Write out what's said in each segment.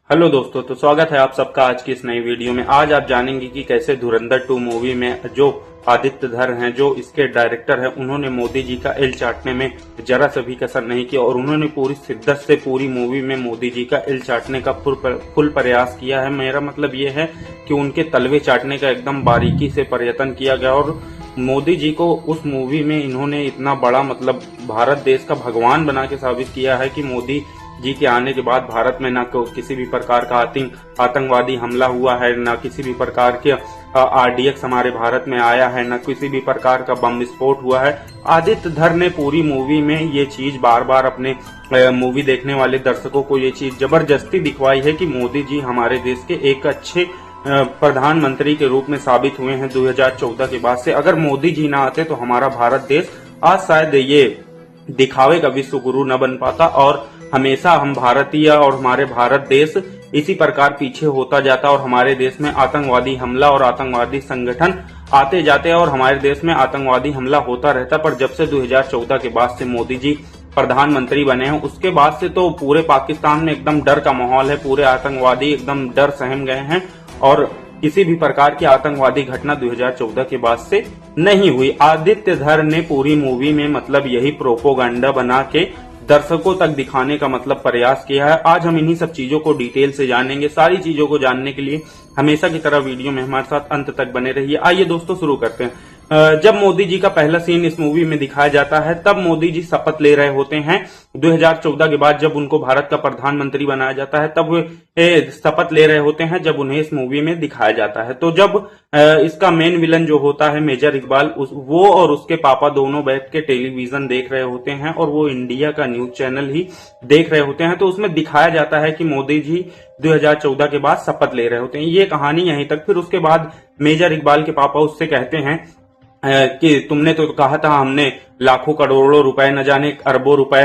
Hello दोस्तों, तो स्वागत है आप सबका आज की इस नई वीडियो में। आज आप जानेंगे कि कैसे धुरंधर 2 मूवी में जो आदित्य धर हैं, जो इसके डायरेक्टर हैं, उन्होंने मोदी जी का एल चाटने में जरा सा भी कसर नहीं किया और उन्होंने पूरी शिद्दत से पूरी मूवी में मोदी जी का एल चाटने का फुल प्रयास किया है। मेरा मतलब ये है कि उनके तलवे चाटने का एकदम बारीकी से प्रयत्न किया गया और मोदी जी को उस मूवी में इन्होंने इतना बड़ा मतलब भारत देश का भगवान बना के साबित किया है कि मोदी जी के आने के बाद भारत में न किसी भी प्रकार का आतंकवादी हमला हुआ है, न किसी भी प्रकार के आरडीएक्स हमारे भारत में आया है, न किसी भी प्रकार का बम विस्फोट हुआ है। आदित्य धर ने पूरी मूवी में ये चीज बार बार अपने मूवी देखने वाले दर्शकों को ये चीज जबरदस्ती दिखवाई है कि मोदी जी हमारे देश के एक अच्छे प्रधानमंत्री के रूप में साबित हुए हैं 2014 के बाद से। अगर मोदी जी ना आते तो हमारा भारत देश आज शायद ये दिखावे का विश्व गुरु न बन पाता और हमेशा हम भारतीय और हमारे भारत देश इसी प्रकार पीछे होता जाता और हमारे देश में आतंकवादी हमला और आतंकवादी संगठन आते जाते और हमारे देश में आतंकवादी हमला होता रहता। पर जब से 2014 के बाद से मोदी जी प्रधानमंत्री बने हैं, उसके बाद से तो पूरे पाकिस्तान में एकदम डर का माहौल है। पूरे आतंकवादी एकदम डर सहम गए हैं और किसी भी प्रकार की आतंकवादी घटना 2014 के बाद से नहीं हुई। आदित्य धर ने पूरी मूवी में मतलब यही प्रोपोगंडा बना के दर्शकों तक दिखाने का मतलब प्रयास किया है। आज हम इन्हीं सब चीजों को डिटेल से जानेंगे। सारी चीजों को जानने के लिए हमेशा की तरह वीडियो में हमारे साथ अंत तक बने रहिए। आइए दोस्तों शुरू करते हैं। जब मोदी जी का पहला सीन इस मूवी में दिखाया जाता है तब मोदी जी शपथ ले रहे होते हैं 2014 के बाद। जब उनको भारत का प्रधानमंत्री बनाया जाता है तब वे शपथ ले रहे होते हैं, जब उन्हें इस मूवी में दिखाया जाता है। तो जब इसका मेन विलन जो होता है मेजर इकबाल, वो और उसके पापा दोनों बैठ के टेलीविजन देख रहे होते हैं और वो इंडिया का न्यूज चैनल ही देख रहे होते हैं। तो उसमें दिखाया जाता है कि मोदी जी 2014 के बाद शपथ ले रहे होते हैं। ये कहानी यहीं तक। फिर उसके बाद मेजर इकबाल के पापा उससे कहते हैं कि तुमने तो कहा था हमने लाखों करोड़ों रुपए न जाने अरबों रुपए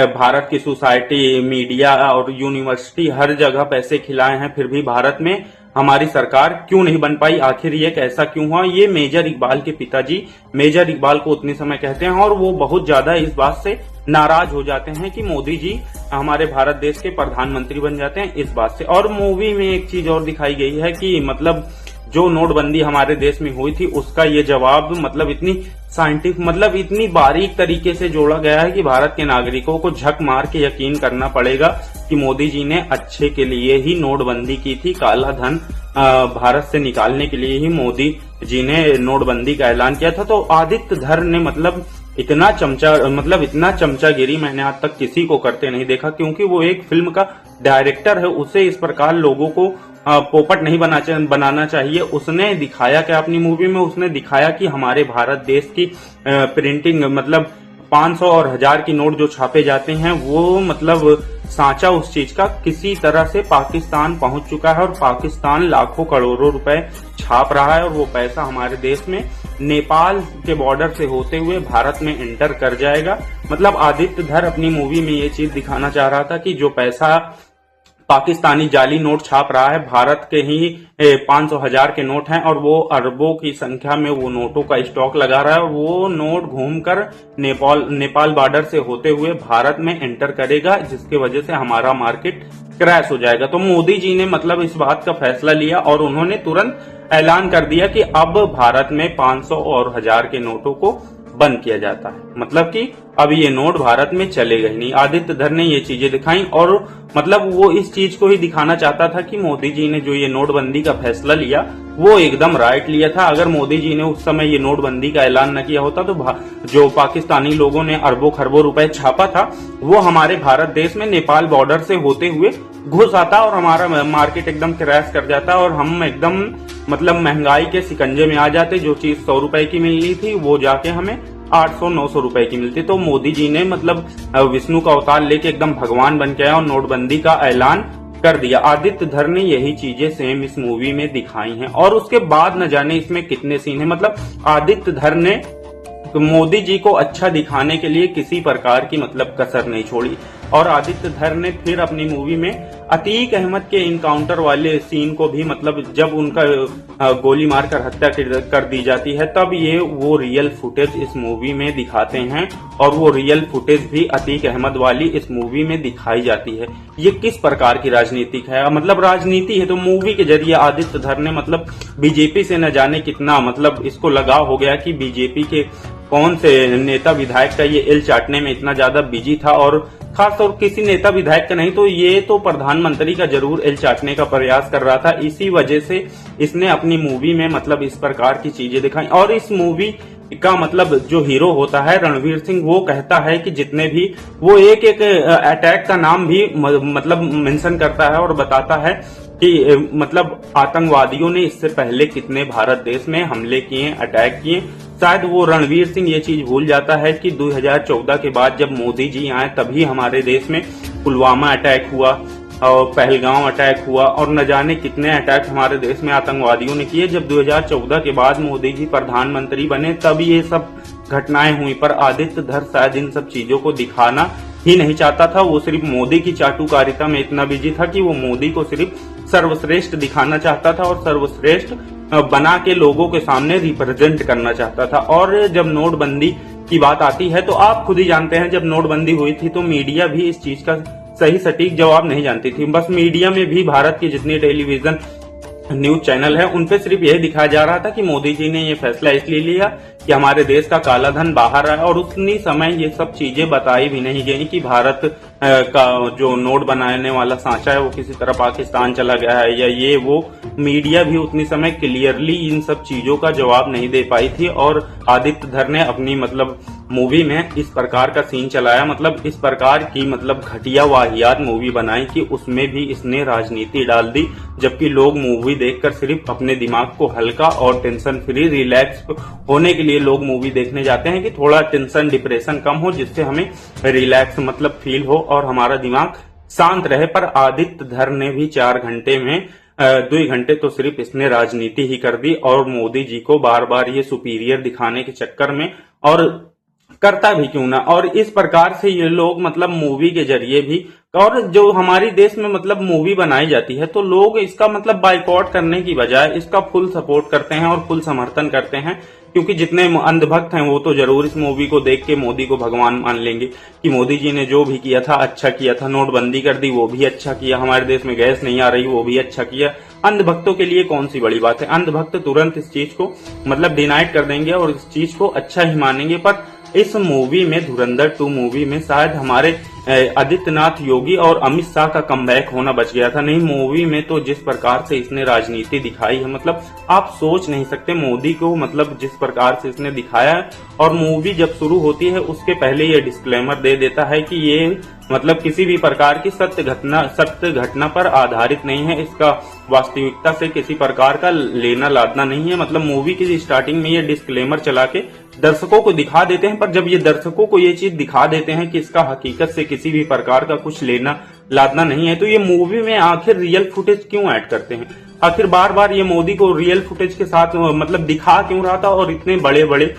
भारत की सोसाइटी, मीडिया और यूनिवर्सिटी हर जगह पैसे खिलाए हैं, फिर भी भारत में हमारी सरकार क्यों नहीं बन पाई, आखिर ये कैसा क्यों हुआ। ये मेजर इकबाल के पिताजी मेजर इकबाल को उतने समय कहते हैं और वो बहुत ज्यादा इस बात से नाराज हो जाते हैं कि मोदी जी हमारे भारत देश के प्रधानमंत्री बन जाते हैं इस बात से। और मूवी में एक चीज और दिखाई गई है कि मतलब जो नोटबंदी हमारे देश में हुई थी उसका ये जवाब मतलब इतनी साइंटिफिक मतलब इतनी बारीक तरीके से जोड़ा गया है कि भारत के नागरिकों को झक मार के यकीन करना पड़ेगा कि मोदी जी ने अच्छे के लिए ही नोटबंदी की थी। काला धन भारत से निकालने के लिए ही मोदी जी ने नोटबंदी का ऐलान किया था। तो आदित्य धर ने मतलब इतना चमचागिरी मैंने आज तक किसी को करते नहीं देखा, क्योंकि वो एक फिल्म का डायरेक्टर है। उसे इस प्रकार लोगों को पोपट नहीं बनाना चाहिए। उसने दिखाया क्या अपनी मूवी में, उसने दिखाया कि हमारे भारत देश की प्रिंटिंग मतलब 500 और 1000 की नोट जो छापे जाते हैं वो मतलब सांचा उस चीज का किसी तरह से पाकिस्तान पहुंच चुका है और पाकिस्तान लाखों करोड़ों रुपए छाप रहा है और वो पैसा हमारे देश में नेपाल के बॉर्डर से होते हुए भारत में एंटर कर जाएगा। मतलब आदित्य धर अपनी मूवी में ये चीज दिखाना चाह रहा था कि जो पैसा पाकिस्तानी जाली नोट छाप रहा है, भारत के ही 500 1000 के नोट हैं और वो अरबों की संख्या में वो नोटों का स्टॉक लगा रहा है और वो नोट घूमकर नेपाल बॉर्डर से होते हुए भारत में एंटर करेगा, जिसकी वजह से हमारा मार्केट क्रैश हो जाएगा। तो मोदी जी ने मतलब इस बात का फैसला लिया और उन्होंने तुरंत ऐलान कर दिया कि अब भारत में 500 और 1000 के नोटों को बंद किया जाता है, मतलब कि अब ये नोट भारत में चलेगा ही नहीं। आदित्य धर ने ये चीजें दिखाई और मतलब वो इस चीज को ही दिखाना चाहता था कि मोदी जी ने जो ये नोटबंदी का फैसला लिया वो एकदम राइट लिया था। अगर मोदी जी ने उस समय ये नोटबंदी का ऐलान न किया होता तो जो पाकिस्तानी लोगों ने अरबों खरबों रुपए छापा था वो हमारे भारत देश में नेपाल बॉर्डर से होते हुए घुस आता और हमारा मार्केट एकदम क्रैश कर जाता और हम एकदम मतलब महंगाई के शिकंजे में आ जाते। जो चीज 100 रुपए की मिलनी थी वो जाके हमें 800-900 रुपए की मिलती। तो मोदी जी ने मतलब विष्णु का अवतार लेके एकदम भगवान बन के आया और नोटबंदी का ऐलान कर दिया। आदित्य धर ने यही चीजें सेम इस मूवी में दिखाई हैं और उसके बाद न जाने इसमें कितने सीन हैं। मतलब आदित्य धर ने मोदी जी को अच्छा दिखाने के लिए किसी प्रकार की मतलब कसर नहीं छोड़ी और आदित्य धर ने फिर अपनी मूवी में अतीक अहमद के इनकाउंटर वाले सीन को भी मतलब जब उनका गोली मारकर हत्या कर दी जाती है तब ये वो रियल फुटेज इस मूवी में दिखाते हैं और वो रियल फुटेज भी अतीक अहमद वाली इस मूवी में दिखाई जाती है। ये किस प्रकार की राजनीतिक है, मतलब राजनीति है तो मूवी के जरिए आदित्य धर ने मतलब बीजेपी से न जाने कितना मतलब इसको लगाव हो गया कि बीजेपी के कौन से नेता विधायक का ये एल चाटने में इतना ज्यादा बिजी था, और खासतौर किसी नेता विधायक का नहीं तो ये तो प्रधानमंत्री का जरूर एल चाटने का प्रयास कर रहा था। इसी वजह से इसने अपनी मूवी में मतलब इस प्रकार की चीजें दिखाई। और इस मूवी का मतलब जो हीरो होता है रणवीर सिंह, वो कहता है कि जितने भी वो एक एक अटैक का नाम भी मतलब मेंशन करता है और बताता है कि मतलब आतंकवादियों ने इससे पहले कितने भारत देश में हमले किए, अटैक किए। शायद वो रणवीर सिंह ये चीज भूल जाता है कि 2014 के बाद जब मोदी जी आए तभी हमारे देश में पुलवामा अटैक हुआ और पहलगांव अटैक हुआ और न जाने कितने अटैक हमारे देश में आतंकवादियों ने किए। जब 2014 के बाद मोदी जी प्रधानमंत्री बने तब ये सब घटनाएं हुई, पर आदित्य धर शायद इन सब चीजों को दिखाना ही नहीं चाहता था। वो सिर्फ मोदी की चाटुकारिता में इतना बिजी था कि वो मोदी को सिर्फ सर्वश्रेष्ठ दिखाना चाहता था और सर्वश्रेष्ठ बना के लोगों के सामने रिप्रेजेंट करना चाहता था। और जब नोटबंदी की बात आती है तो आप खुद ही जानते हैं जब नोटबंदी हुई थी तो मीडिया भी इस चीज का सही सटीक जवाब नहीं जानती थी। बस मीडिया में भी भारत की जितनी टेलीविजन न्यूज चैनल है उन पे सिर्फ यही दिखाया जा रहा था कि मोदी जी ने ये फैसला इसलिए लिया कि हमारे देश का काला धन बाहर आए, और उतनी समय ये सब चीजें बताई भी नहीं गई कि भारत का जो नोट बनाने वाला सांचा है वो किसी तरह पाकिस्तान चला गया है या ये वो। मीडिया भी उतनी समय क्लियरली इन सब चीजों का जवाब नहीं दे पाई थी और आदित्य धर ने अपनी मतलब मूवी में इस प्रकार का सीन चलाया, मतलब इस प्रकार की मतलब घटिया वाहियात मूवी बनाई कि उसमें भी इसने राजनीति डाल दी। जबकि लोग मूवी देखकर सिर्फ अपने दिमाग को हल्का और टेंशन फ्री रिलैक्स होने के लिए लोग मूवी देखने जाते हैं कि थोड़ा टेंशन डिप्रेशन कम हो, जिससे हमें रिलैक्स मतलब फील हो और हमारा दिमाग शांत रहे। पर आदित्य धर ने भी 4 घंटे में 2 घंटे तो सिर्फ इसने राजनीति ही कर दी और मोदी जी को बार बार ये सुपीरियर दिखाने के चक्कर में, और करता भी क्यों ना। और इस प्रकार से ये लोग मतलब मूवी के जरिए भी, और जो हमारी देश में मतलब मूवी बनाई जाती है तो लोग इसका मतलब बाइकआउट करने की बजाय इसका फुल सपोर्ट करते हैं और फुल समर्थन करते हैं, क्योंकि जितने अंधभक्त हैं वो तो जरूर इस मूवी को देख के मोदी को भगवान मान लेंगे कि मोदी जी ने जो भी किया था अच्छा किया था, नोटबंदी कर दी वो भी अच्छा किया, हमारे देश में गैस नहीं आ रही वो भी अच्छा किया। अंधभक्तों के लिए कौन सी बड़ी बात है, अंधभक्त तुरंत इस चीज को मतलब डिनाइट कर देंगे और इस चीज को अच्छा ही मानेंगे। पर इस मूवी में धुरंधर 2 मूवी में शायद हमारे आदित्यनाथ योगी और अमित शाह का कमबैक होना बच गया था। नहीं, मूवी में तो जिस प्रकार से इसने राजनीति दिखाई है मतलब आप सोच नहीं सकते मोदी को, मतलब जिस प्रकार से इसने दिखाया है। और मूवी जब शुरू होती है उसके पहले ये डिस्क्लेमर दे देता है कि ये मतलब किसी भी प्रकार की सत्य घटना पर आधारित नहीं है, इसका वास्तविकता से किसी प्रकार का लेना लादना नहीं है। मतलब मूवी की स्टार्टिंग में ये डिस्क्लेमर चला के दर्शकों को दिखा देते हैं, पर जब ये दर्शकों को ये चीज दिखा देते हैं कि इसका हकीकत से किसी भी प्रकार का कुछ लेना लादना नहीं है, तो ये मूवी में आखिर रियल फुटेज क्यों ऐड करते हैं? आखिर बार बार ये मोदी को रियल फुटेज के साथ मतलब दिखा क्यों रहा था? और इतने बड़े बड़े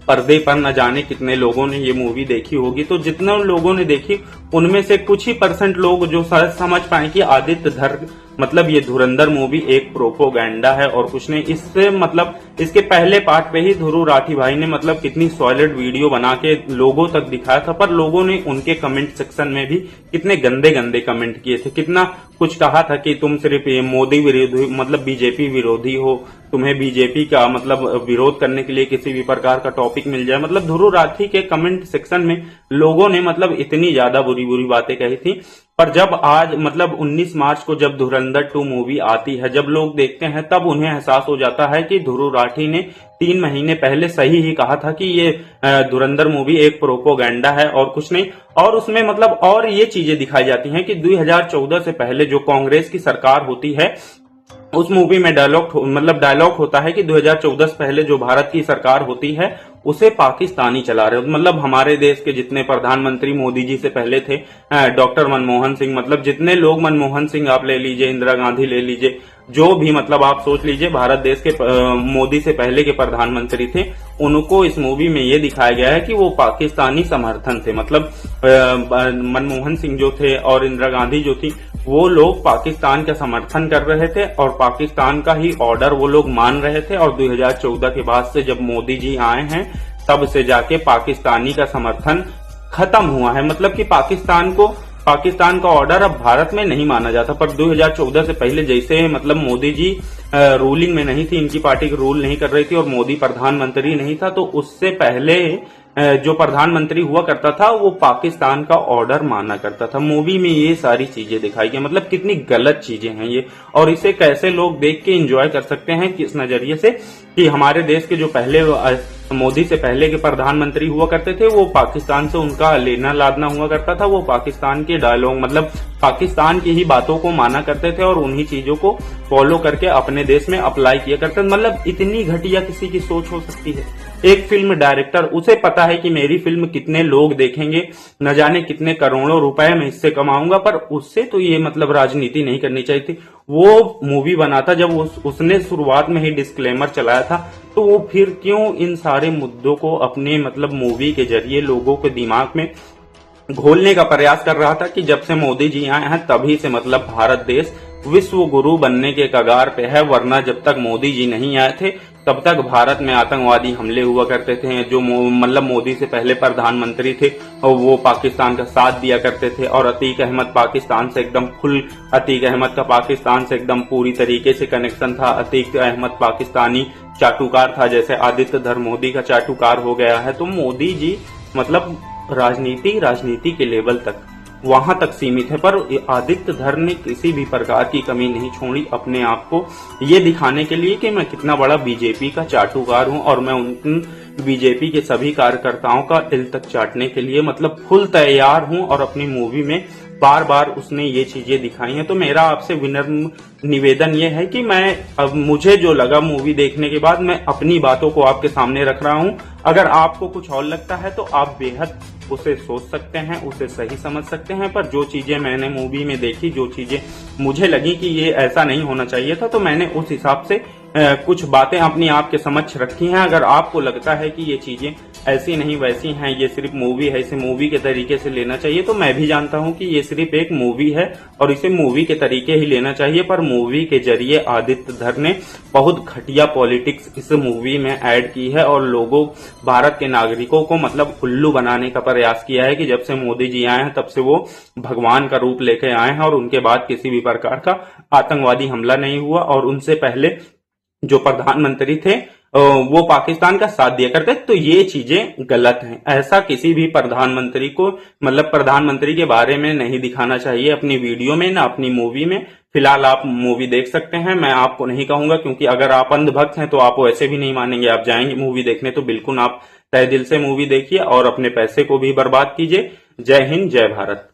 पर्दे पर न जाने कितने लोगों ने ये मूवी देखी होगी, तो जितने लोगों ने देखी उनमें से कुछ ही % लोग जो समझ पाए कि आदित्य धर मतलब ये धुरंधर मूवी एक प्रोपोगेंडा है और कुछ नहीं। इससे मतलब इसके पहले पार्ट पे ही ध्रुव राठी भाई ने मतलब कितनी सॉलिड वीडियो बना के लोगों तक दिखाया था, पर लोगों ने उनके कमेंट सेक्शन में भी कितने गंदे गंदे कमेंट किए थे, कितना कुछ कहा था कि तुम सिर्फ ये मोदी विरोधी मतलब बीजेपी विरोधी हो, तुम्हें बीजेपी का मतलब विरोध करने के लिए किसी भी प्रकार का टॉपिक मिल जाए। मतलब ध्रुव राठी के कमेंट सेक्शन में लोगों ने मतलब इतनी ज्यादा बुरी बुरी बातें कही थी। पर जब आज मतलब 19 मार्च को जब धुरंधर 2 मूवी आती है, जब लोग देखते हैं तब उन्हें एहसास हो जाता है कि ध्रुव राठी ने 3 महीने पहले सही ही कहा था कि ये धुरंधर मूवी एक प्रोपोगेंडा है और कुछ नहीं। और उसमें मतलब और ये चीजें दिखाई जाती हैं कि 2014 से पहले जो कांग्रेस की सरकार होती है उस मूवी में डायलॉग होता है कि 2014 से पहले जो भारत की सरकार होती है उसे पाकिस्तानी चला रहे हो। मतलब हमारे देश के जितने प्रधानमंत्री मोदी जी से पहले थे, डॉक्टर मनमोहन सिंह, मतलब जितने लोग, मनमोहन सिंह आप ले लीजिए, इंदिरा गांधी ले लीजिए, जो भी मतलब आप सोच लीजिए भारत देश के मोदी से पहले के प्रधानमंत्री थे, उनको इस मूवी में ये दिखाया गया है कि वो पाकिस्तानी समर्थन थे। मतलब मनमोहन सिंह जो थे और इंदिरा गांधी जो थी वो लोग पाकिस्तान का समर्थन कर रहे थे और पाकिस्तान का ही ऑर्डर वो लोग मान रहे थे। और 2014 के बाद से जब मोदी जी आए हैं तब से जाके पाकिस्तानी का समर्थन खत्म हुआ है। मतलब कि पाकिस्तान का ऑर्डर अब भारत में नहीं माना जाता। पर 2014 से पहले जैसे मतलब मोदी जी रूलिंग में नहीं थी, इनकी पार्टी रूल नहीं कर रही थी और मोदी प्रधानमंत्री नहीं था, तो उससे पहले जो प्रधानमंत्री हुआ करता था वो पाकिस्तान का ऑर्डर माना करता था। मूवी में ये सारी चीजें दिखाई गई, मतलब कितनी गलत चीजें हैं ये, और इसे कैसे लोग देख के एंजॉय कर सकते हैं किस नजरिए से कि हमारे देश के जो पहले मोदी से पहले के प्रधानमंत्री हुआ करते थे वो पाकिस्तान से उनका लेना लादना हुआ करता था, वो पाकिस्तान के डायलॉग मतलब पाकिस्तान की ही बातों को माना करते थे और उन्हीं चीजों को फॉलो करके अपने देश में अप्लाई किया करते थे। मतलब इतनी घटिया किसी की सोच हो सकती है? एक फिल्म डायरेक्टर, उसे पता है कि मेरी फिल्म कितने लोग देखेंगे, न जाने कितने करोड़ों रुपए में इससे कमाऊंगा, पर उससे तो ये मतलब राजनीति नहीं करनी चाहिए थी। वो मूवी बनाता जब उसने शुरुआत में ही डिस्क्लेमर चलाया था, तो वो फिर क्यों इन सारे मुद्दों को अपने मतलब मूवी के जरिए लोगों के दिमाग में घोलने का प्रयास कर रहा था कि जब से मोदी जी आए हैं तभी से मतलब भारत देश विश्व गुरु बनने के कगार पे है, वरना जब तक मोदी जी नहीं आए थे तब तक भारत में आतंकवादी हमले हुआ करते थे। जो मतलब मोदी से पहले प्रधानमंत्री थे और वो पाकिस्तान का साथ दिया करते थे, और अतीक अहमद पाकिस्तान से एकदम अतीक अहमद का पाकिस्तान से एकदम पूरी तरीके से कनेक्शन था। अतीक अहमद पाकिस्तानी चाटुकार था, जैसे आदित्य धर मोदी का चाटुकार हो गया है। तो मोदी जी मतलब राजनीति के लेवल तक वहां तक सीमित है, पर आदित्य धर ने किसी भी प्रकार की कमी नहीं छोड़ी अपने आप को ये दिखाने के लिए कि मैं कितना बड़ा बीजेपी का चाटुकार हूं और मैं उन बीजेपी के सभी कार्यकर्ताओं का दिल तक चाटने के लिए मतलब फुल तैयार हूं। और अपनी मूवी में बार बार उसने ये चीजें दिखाई हैं। तो मेरा आपसे विनम्र निवेदन ये है कि अब मुझे जो लगा मूवी देखने के बाद, मैं अपनी बातों को आपके सामने रख रहा हूं। अगर आपको कुछ और लगता है तो आप बेहद उसे सोच सकते हैं, उसे सही समझ सकते हैं। पर जो चीजें मैंने मूवी में देखी, जो चीजें मुझे लगी कि ये ऐसा नहीं होना चाहिए था, तो मैंने उस हिसाब से कुछ बातें अपनी आपके समक्ष रखी हैं। अगर आपको लगता है कि ये चीजें ऐसी नहीं वैसी हैं, ये सिर्फ मूवी है, इसे मूवी के तरीके से लेना चाहिए, तो मैं भी जानता हूं कि ये सिर्फ एक मूवी है और इसे मूवी के तरीके ही लेना चाहिए। पर मूवी के जरिए आदित्य धर ने बहुत घटिया पॉलिटिक्स इस मूवी में ऐड की है और लोगों भारत के नागरिकों को मतलब उल्लू बनाने का प्रयास किया है कि जब से मोदी जी आए हैं तब से वो भगवान का रूप लेके आए हैं और उनके बाद किसी भी प्रकार का आतंकवादी हमला नहीं हुआ, और उनसे पहले जो प्रधानमंत्री थे वो पाकिस्तान का साथ दिया करते। तो ये चीजें गलत हैं, ऐसा किसी भी प्रधानमंत्री को मतलब प्रधानमंत्री के बारे में नहीं दिखाना चाहिए अपनी वीडियो में, ना अपनी मूवी में। फिलहाल आप मूवी देख सकते हैं, मैं आपको नहीं कहूंगा, क्योंकि अगर आप अंधभक्त हैं तो आप वैसे भी नहीं मानेंगे। आप जाएंगे मूवी देखने तो बिल्कुल आप तहे दिल से मूवी देखिए और अपने पैसे को भी बर्बाद कीजिए। जय हिंद, जय भारत।